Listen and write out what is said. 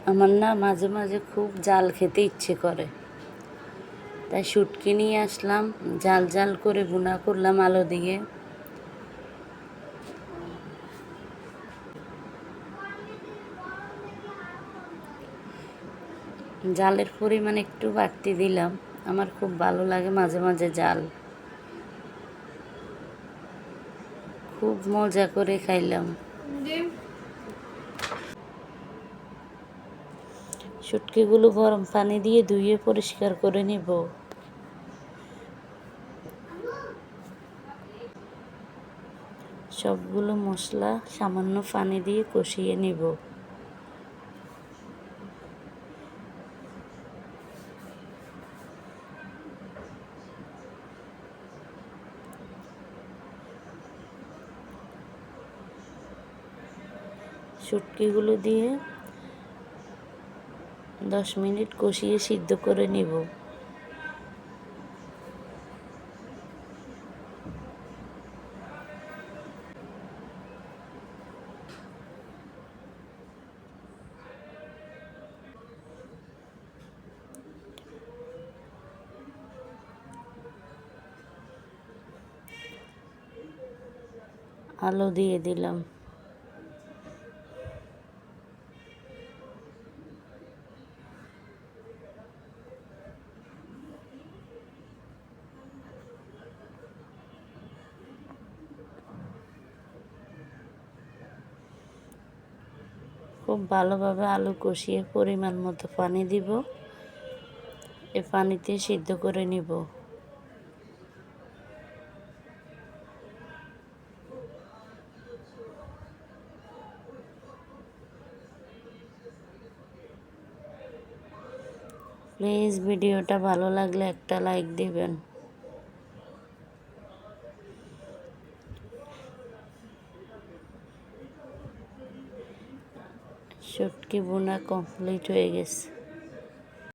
আমার না মাঝে মাঝে খুব জাল খেতে ইচ্ছে করে, তাই শুটকি নিয়ে আসলাম, জাল জাল করে ভুনা করলাম আলু দিয়ে। জালের পরিমাণ একটু বাড়তি দিলাম, আমার খুব ভালো লাগে মাঝে মাঝে জাল। খুব মজা করে খাইলাম। শুটকিগুলো গরম পানি দিয়ে ধুয়ে পরিষ্কার করে নিব। সবগুলো মশলা সামান্য পানি দিয়ে কষিয়ে নিব। শুটকিগুলো দিয়ে 10 মিনিট কষিয়ে সিদ্ধ করে নিব। আলু দিয়ে দিলাম। খুব ভালোভাবে আলু কষিয়ে পরিমাণ মতো পানি দিব। এ পানিতে সিদ্ধ করে নিব। প্লিজ ভিডিওটা ভালো লাগলে একটা লাইক দিবেন। শুটকি ভুনা কমপ্লিট হয়ে গেছে।